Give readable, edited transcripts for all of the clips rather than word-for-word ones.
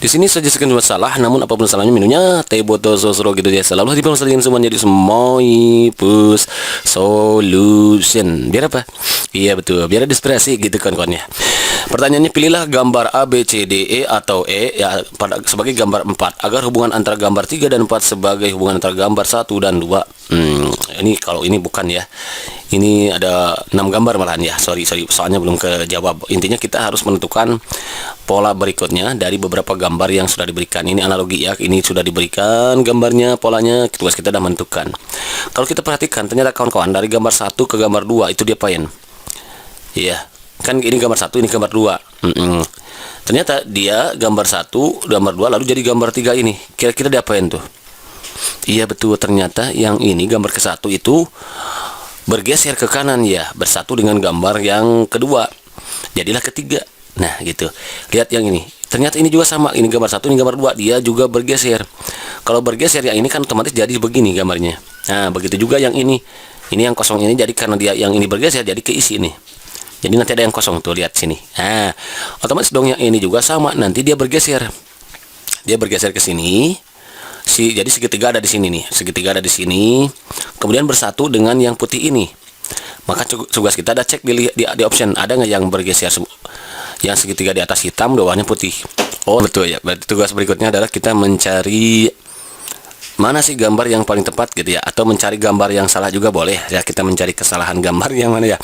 Di sini saja sekian masalah, namun apapun salahnya minumnya teh botol sosro gitu ya. Selalu diperlukan semuanya di Semoipus Solution. Biar apa? Iya betul, biar ada inspirasi gitu kawan-kawan ya. Pertanyaannya, pilihlah gambar A, B, C, D, E atau E ya sebagai gambar 4 agar hubungan antara gambar 3 dan 4 sebagai hubungan antara gambar 1 dan 2. Ini kalau ini bukan ya. Ini ada 6 gambar malahan ya. Sorry, soalnya belum kejawab. Intinya kita harus menentukan pola berikutnya dari beberapa gambar yang sudah diberikan. Ini analogi ya. Ini sudah diberikan gambarnya, polanya. Tugas kita sudah menentukan. Kalau kita perhatikan, ternyata kawan-kawan dari gambar 1 ke gambar 2 itu diapain? Iya. Kan ini gambar 1, ini gambar 2. Ternyata dia gambar 1, gambar 2 lalu jadi gambar 3 ini. Kira-kira diapain tuh? Iya betul, ternyata yang ini gambar ke-1 itu bergeser ke kanan ya, bersatu dengan gambar yang kedua. Jadilah ketiga. Nah, gitu. Lihat yang ini. Ternyata ini juga sama. Ini gambar 1, ini gambar 2, dia juga bergeser. Kalau bergeser yang ini kan otomatis jadi begini gambarnya. Nah, begitu juga yang ini. Ini yang kosong ini jadi karena dia yang ini bergeser jadi keisi nih. Jadi nanti ada yang kosong tuh, lihat sini. Nah, otomatis dong yang ini juga sama, nanti dia bergeser. Dia bergeser ke sini. Jadi segitiga ada di sini nih. Segitiga ada di sini. Kemudian bersatu dengan yang putih ini. Maka tugas kita ada cek di option, ada nggak yang bergeser yang segitiga di atas hitam, bawahnya putih. Oh, betul ya. Berarti tugas berikutnya adalah kita mencari mana sih gambar yang paling tepat gitu ya, atau mencari gambar yang salah juga boleh ya. Kita mencari kesalahan gambar yang mana ya,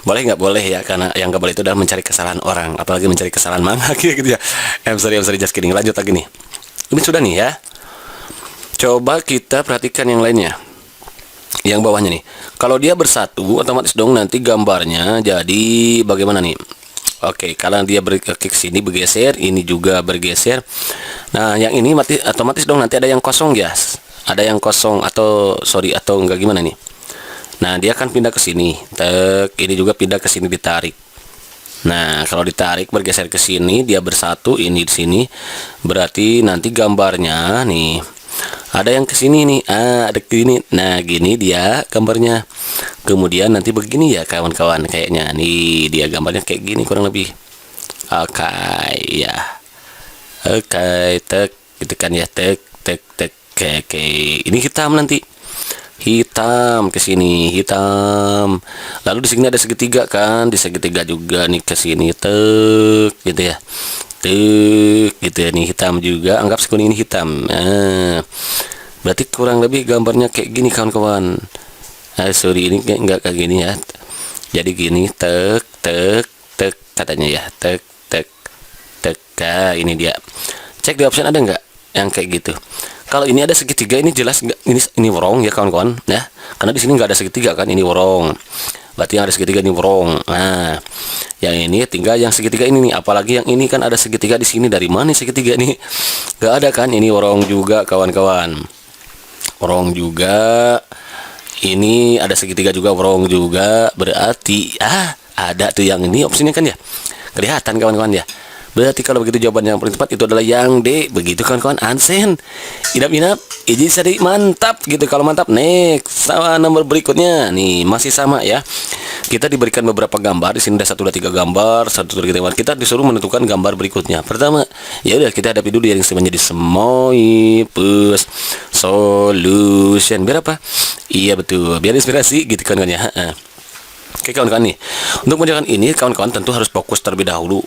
boleh nggak boleh ya, karena yang nggak boleh itu adalah mencari kesalahan orang, apalagi mencari kesalahan manga gitu ya. I'm sorry just kidding. Lanjut lagi nih, ini sudah nih ya. Coba kita perhatikan yang lainnya, yang bawahnya nih. Kalau dia bersatu otomatis dong nanti gambarnya jadi bagaimana nih? Oke, kalau dia berklik sini bergeser, ini juga bergeser. Nah, yang ini otomatis dong nanti ada yang kosong ya. Ada yang kosong atau enggak gimana nih. Nah, dia akan pindah ke sini. Ini juga pindah ke sini, ditarik. Nah, kalau ditarik bergeser ke sini, dia bersatu ini di sini. Berarti nanti gambarnya nih ada yang ke sini nih. Ada gini. Nah, gini dia gambarnya. Kemudian nanti begini ya kawan-kawan, kayaknya nih dia gambarnya kayak gini kurang lebih. Oke ya. Oke, tek gitu kan ya, tek. Oke. Ini hitam nanti. Hitam ke sini, hitam. Lalu di sini ada segitiga kan, di segitiga juga nih ke sini, tek gitu ya. Tek gitu ya, nih hitam juga. Anggap sekuning ini hitam. Berarti kurang lebih gambarnya kayak gini kawan-kawan. Sorry, ini enggak kayak gini ya. Jadi gini, tek katanya ya, tek. Nah, ini dia. Cek di option ada nggak yang kayak gitu. Kalau ini ada segitiga, ini jelas nggak, ini wrong ya kawan-kawan ya. Karena di sini nggak ada segitiga kan, ini wrong. Berarti yang ada segitiga ini wrong. Nah, yang ini tinggal yang segitiga ini nih. Apalagi yang ini kan ada segitiga di sini. Dari mana segitiga nih? Nggak ada kan? Ini wrong juga kawan-kawan. Wrong juga. Ini ada segitiga juga, wrong juga. Berarti ada tuh yang ini opsinya kan ya. Kelihatan kawan-kawan ya. Berarti kalau begitu jawaban yang paling tepat itu adalah yang D. Begitu kawan-kawan. Ansen. Inap-inap. Iji seri mantap gitu. Kalau mantap, next. Sama nomor berikutnya. Nih, masih sama ya. Kita diberikan beberapa gambar. Di sini ada 1, 2, 3 gambar. 1, 2, 3 gambar. Kita disuruh menentukan gambar berikutnya. Pertama, ya udah kita hadapi dulu yang menjadi Semoipus Solution. Biar apa? Iya betul. Biar inspirasi gitu kawan-kawan ya. Oke kawan-kawan nih, untuk mengerjakan ini kawan-kawan tentu harus fokus terlebih dahulu.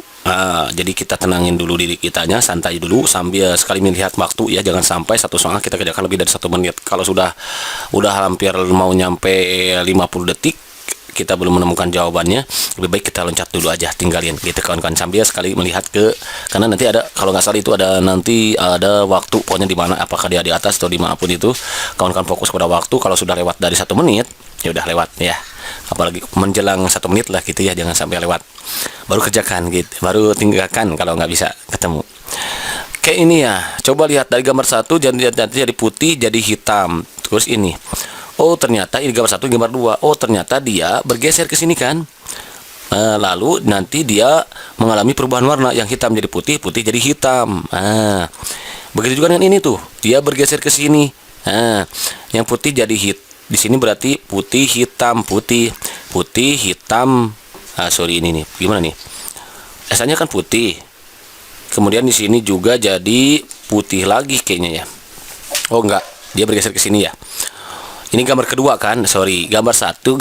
Jadi kita tenangin dulu diri kitanya, santai dulu sambil sekali melihat waktu ya, jangan sampai satu soal kita kerjakan lebih dari 1 menit. Kalau sudah hampir mau nyampe 50 detik kita belum menemukan jawabannya, lebih baik kita loncat dulu aja, tinggalin gitu kawan-kawan, sambil sekali melihat karena nanti ada, kalau nggak salah itu nanti ada waktu pokoknya di mana, apakah dia di atas atau di manapun itu. Kawan-kawan fokus pada waktu. Kalau sudah lewat dari 1 menit ya udah lewat ya, apalagi menjelang 1 menit lah gitu ya, jangan sampai lewat, baru kerjakan gitu, baru tinggalkan kalau nggak bisa ketemu. Kayak ini ya, coba lihat dari gambar 1 jadi putih jadi hitam. Terus ini, oh ternyata ini gambar 1, gambar 2. Oh ternyata dia bergeser ke sini kan. Lalu nanti dia mengalami perubahan warna, yang hitam jadi putih, putih jadi hitam. Begitu juga dengan ini tuh, dia bergeser ke sini. Yang putih jadi di sini berarti putih hitam, putih hitam. Sorry ini nih, gimana nih? Esanya kan putih. Kemudian di sini juga jadi putih lagi kayaknya ya. Oh enggak, dia bergeser ke sini ya. Ini gambar kedua kan, sorry, gambar satu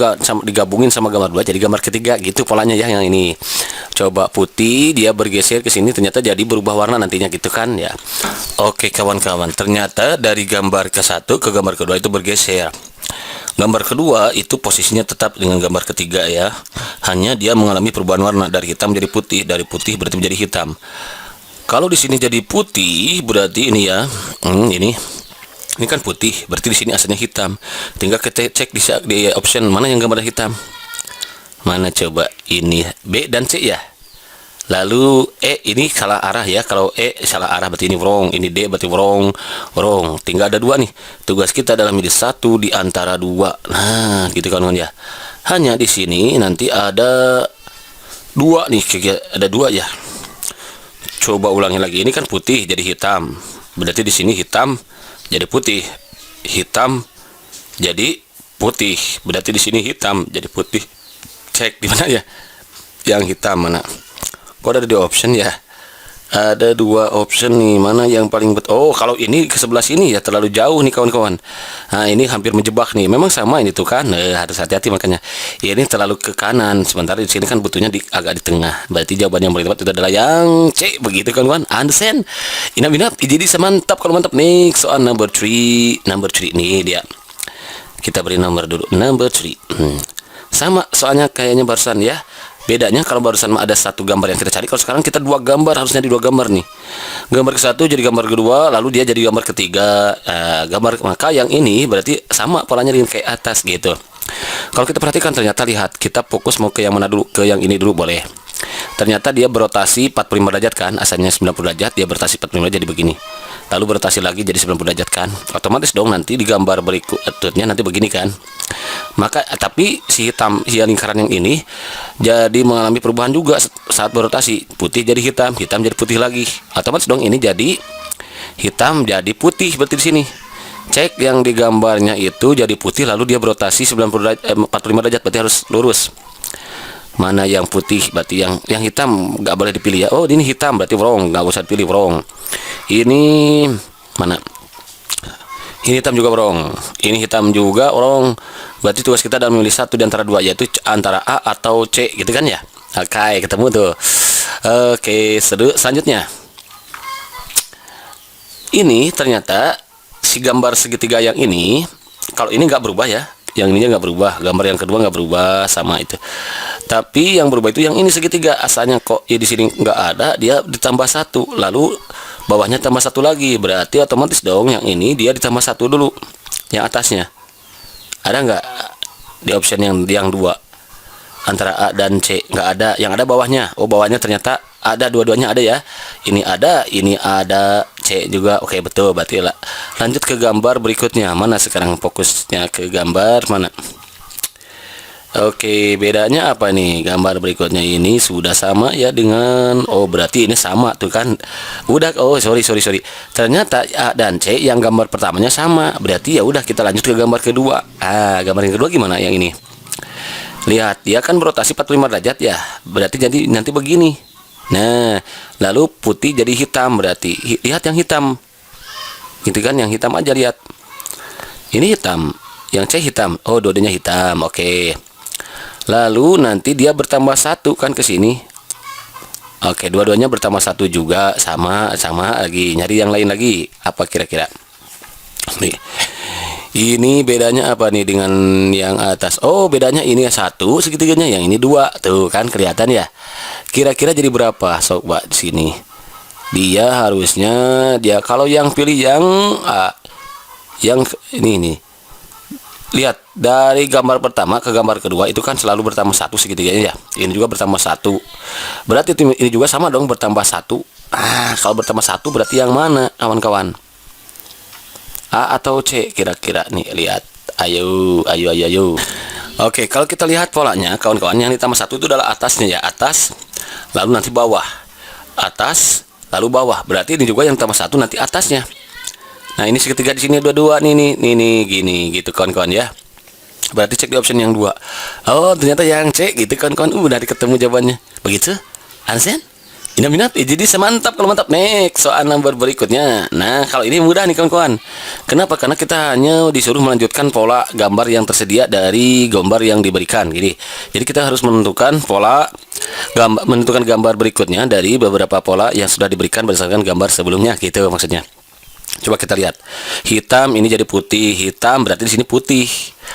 digabungin sama gambar dua jadi gambar ketiga gitu polanya ya yang ini. Coba putih dia bergeser ke sini ternyata jadi berubah warna nantinya gitu kan ya. Oke kawan-kawan, ternyata dari gambar ke satu ke gambar kedua itu bergeser. Gambar kedua itu posisinya tetap dengan gambar ketiga ya. Hanya dia mengalami perubahan warna dari hitam jadi putih, dari putih berarti menjadi hitam. Kalau di sini jadi putih berarti ini ya, ini kan putih, berarti di sini asalnya hitam. Tinggal kita cek di option mana yang gambar hitam. Mana coba? Ini B dan C ya. Lalu E ini salah arah ya. Kalau E salah arah berarti ini wrong. Ini D berarti wrong. Tinggal ada dua nih. Tugas kita adalah milih satu di antara dua. Nah, gitu kan ya. Hanya di sini nanti ada dua nih. Ada dua ya. Coba ulangi lagi. Ini kan putih jadi hitam. Berarti di sini hitam jadi putih, hitam jadi putih. Berarti di sini hitam jadi putih. Cek di mana ya? Yang hitam mana? Kok ada di option ya? Ada dua option nih. Mana yang paling betul? Oh, kalau ini ke sebelah sini ya terlalu jauh nih kawan-kawan. Nah, ini hampir menjebak nih. Memang sama ini tuh kan. Harus hati-hati makanya. Ya, ini terlalu ke kanan. Sementara di sini kan butuhnya agak di tengah. Berarti jawaban yang paling tepat itu adalah yang C. Begitu kawan-kawan. Understand? Inap-inap. Jadi semantap kalau mantap. Next soal number 3. Number 3 nih dia. Kita beri nomor dulu. Number 3. Sama soalnya kayaknya barusan ya. Bedanya kalau barusan ada satu gambar yang kita cari, kalau sekarang kita dua gambar, harusnya di dua gambar nih. Gambar ke satu jadi gambar kedua, lalu dia jadi gambar ketiga. Maka yang ini berarti sama polanya dengan kayak atas gitu. Kalau kita perhatikan ternyata lihat, kita fokus mau ke yang mana dulu, ke yang ini dulu boleh. Ternyata dia berotasi 45 derajat kan, asalnya 90 derajat, dia berotasi 45 derajat jadi begini. Lalu berotasi lagi jadi 90 derajat kan. Otomatis dong nanti di gambar berikutnya nanti begini kan. Maka tapi si lingkaran yang ini jadi mengalami perubahan juga saat berotasi. Putih jadi hitam, hitam jadi putih lagi. Otomatis dong ini jadi hitam jadi putih berarti di sini. Cek yang di gambarnya itu jadi putih lalu dia berotasi 45 derajat berarti harus lurus. Mana yang putih berarti yang hitam nggak boleh dipilih ya. Oh ini hitam berarti wrong, nggak usah dipilih wrong. Ini mana? Ini hitam juga wrong. Ini hitam juga wrong. Berarti tugas kita adalah memilih satu di antara dua, yaitu antara A atau C gitu kan ya. Oke, ketemu tuh. Oke, selanjutnya. Ini ternyata si gambar segitiga yang ini, kalau ini nggak berubah ya. Yang ininya nggak berubah, gambar yang kedua nggak berubah sama itu. Tapi yang berubah itu yang ini segitiga, asalnya kok ya di sini nggak ada, dia ditambah satu, lalu bawahnya tambah satu lagi, berarti otomatis dong yang ini dia ditambah satu dulu, yang atasnya. Ada nggak di option yang dua antara A dan C? Nggak ada, yang ada bawahnya. Oh bawahnya ternyata ada, dua-duanya ada ya. Ini ada C juga. Oke betul, berarti lah. Lanjut ke gambar berikutnya. Mana sekarang fokusnya ke gambar mana? Oke, bedanya apa nih? Gambar berikutnya ini sudah sama ya dengan, oh berarti ini sama tuh kan. Udah, oh sorry. Ternyata A dan C yang gambar pertamanya sama. Berarti ya udah kita lanjut ke gambar kedua. Gambar yang kedua gimana yang ini? Lihat, dia kan berotasi 45 derajat ya. Berarti jadi nanti begini. Nah, lalu putih jadi hitam berarti. Lihat yang hitam. Gitu kan, yang hitam aja lihat. Ini hitam, yang C hitam. Oh, dua-duanya hitam. Oke. Lalu nanti dia bertambah satu kan ke sini. Oke, dua-duanya bertambah satu juga, sama lagi. Nyari yang lain lagi. Apa kira-kira? Nih. Ini bedanya apa nih dengan yang atas? Oh, bedanya ini satu segitiganya, yang ini dua. Tuh kan kelihatan ya. Kira-kira jadi berapa? Coba di sini. Dia harusnya kalau yang pilih yang ini nih. Lihat dari gambar pertama ke gambar kedua itu kan selalu bertambah satu segitiganya ya. Ini juga bertambah satu. Berarti ini juga sama dong bertambah satu. Kalau bertambah satu berarti yang mana kawan-kawan? A atau C kira-kira nih, lihat. Ayo. Oke, kalau kita lihat polanya kawan-kawan, yang ditambah satu itu adalah atasnya ya, atas lalu nanti bawah, atas lalu bawah. Berarti ini juga yang tambah satu nanti atasnya. Nah ini segitiga di sini dua-dua nih gini gitu kawan-kawan ya. Berarti cek di option yang dua. Oh ternyata yang C gitu kawan-kawan. Udah ketemu jawabannya. Begitu? Understand? Minap-minap, jadi semantap kalau mantap. Next, soal nomor berikutnya. Nah, kalau ini mudah nih kawan-kawan. Kenapa? Karena kita hanya disuruh melanjutkan pola gambar yang tersedia dari gambar yang diberikan. Gini. Jadi kita harus menentukan menentukan gambar berikutnya dari beberapa pola yang sudah diberikan berdasarkan gambar sebelumnya, gitu maksudnya. Coba kita lihat. Hitam ini jadi putih. Hitam berarti di sini putih.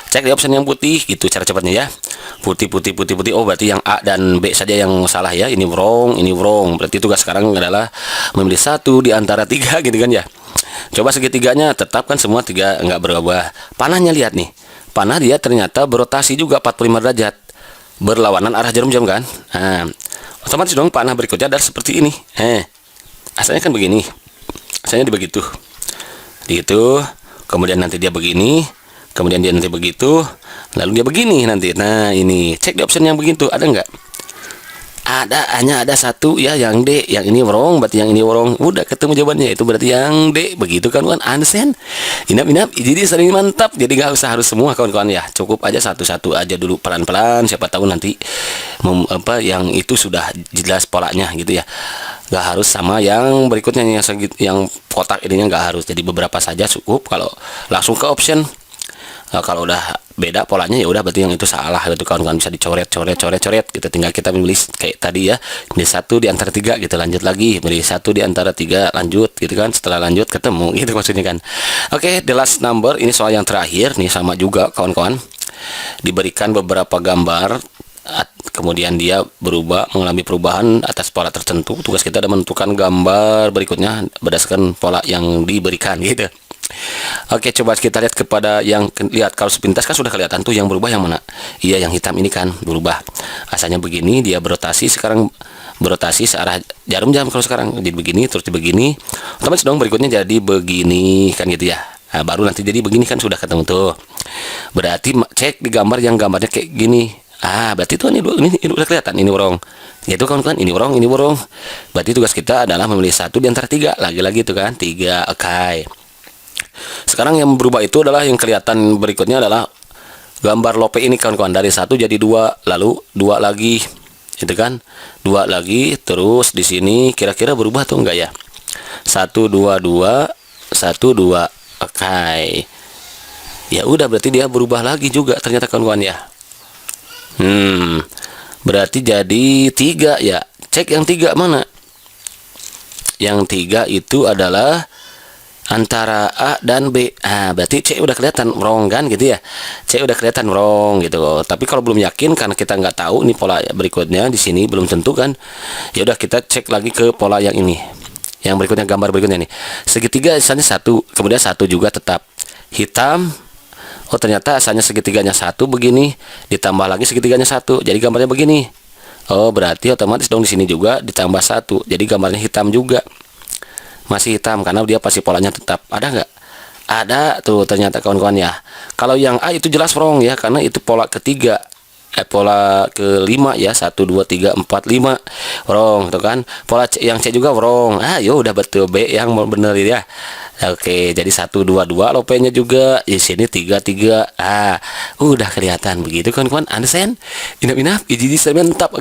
Cek di option yang putih gitu cara cepatnya ya. Putih putih putih putih. Oh, berarti yang A dan B saja yang salah ya. Ini wrong, ini wrong. Berarti tugas sekarang adalah memilih satu di antara tiga gitu kan ya. Coba segitiganya tetapkan semua tiga enggak berubah. Panahnya lihat nih. Panah dia ternyata berotasi juga 45 derajat. Berlawanan arah jarum jam kan. Nah, otomatis dong panah berikutnya adalah seperti ini. Asalnya kan begini. Asalnya begitu. Gitu, kemudian nanti dia begini, kemudian dia nanti begitu, lalu dia begini nanti. Nah, ini cek di option yang begitu, ada nggak? Hanya ada satu ya, yang D, yang ini wrong, berarti yang ini wrong. Udah ketemu jawabannya, itu berarti yang D, begitu kan kawan? Understand? Inap, jadi sering mantap, jadi nggak usah harus semua kawan-kawan ya, cukup aja satu-satu aja dulu pelan-pelan. Siapa tahu nanti yang itu sudah jelas polanya gitu ya. Nggak harus sama yang berikutnya yang kotak ininya, nggak harus. Jadi beberapa saja cukup. Kalau langsung ke option, kalau udah beda polanya ya udah berarti yang itu salah gitu kawan-kawan. Bisa dicoret gitu. Tinggal kita memilih kayak tadi ya, pilih satu di antara tiga gitu, lanjut lagi pilih satu di antara tiga, lanjut gitu kan. Setelah lanjut ketemu gitu maksudnya kan. Oke, the last number ini soal yang terakhir nih, sama juga kawan-kawan. Diberikan beberapa gambar, kemudian dia mengalami perubahan atas pola tertentu. Tugas kita adalah menentukan gambar berikutnya berdasarkan pola yang diberikan gitu. Oke, coba kita lihat kepada yang lihat. Kalau sepintas kan sudah kelihatan tuh yang berubah yang mana. Iya, yang hitam ini kan berubah. Asalnya begini, dia berotasi, sekarang berotasi searah jarum jam. Kalau sekarang jadi begini, terus begini, otomatis dong berikutnya jadi begini kan gitu ya. Nah, baru nanti jadi begini kan sudah ketemu tuh. Berarti cek di gambar yang gambarnya kayak gini. Berarti tuh ini udah kelihatan, ini wrong. Yaitu kawan-kawan, ini wrong. Berarti tugas kita adalah memilih satu di antara tiga. Lagi-lagi itu kan, tiga. Oke. Sekarang yang berubah itu adalah yang kelihatan berikutnya adalah gambar lope ini kawan-kawan. Dari satu jadi dua, lalu dua lagi. Itu kan, dua lagi. Terus di sini kira-kira berubah tuh enggak ya? 1 2 2 1 2. Oke. Ya udah, berarti dia berubah lagi juga ternyata kawan-kawan ya. Berarti jadi 3 ya. Cek yang 3 mana? Yang 3 itu adalah antara A dan B. Berarti C udah kelihatan wrong kan gitu ya. C udah kelihatan wrong gitu. Tapi kalau belum yakin karena kita nggak tahu nih pola berikutnya di sini belum tentu kan. Ya udah, kita cek lagi ke pola yang ini. Yang berikutnya, gambar berikutnya nih. Segitiga asalnya 1, kemudian 1 juga tetap. Hitam. Oh, ternyata asalnya segitiganya 1 begini, ditambah lagi segitiganya 1. Jadi gambarnya begini. Oh, berarti otomatis dong di sini juga ditambah 1. Jadi gambarnya hitam juga. Masih hitam karena dia pasti polanya tetap. Ada nggak? Ada tuh ternyata kawan-kawan ya. Kalau yang A itu jelas wrong ya, karena itu pola ketiga. Pola kelima ya, 1 2 3 4 5 wrong tuh kan. Pola C, yang C juga wrong. Yo udah betul, B yang bener ya. Oke, jadi 1 2 2 lopenya juga di sini 3 3. Udah kelihatan begitu kawan-kawan. Understand? Inap, ini mantap.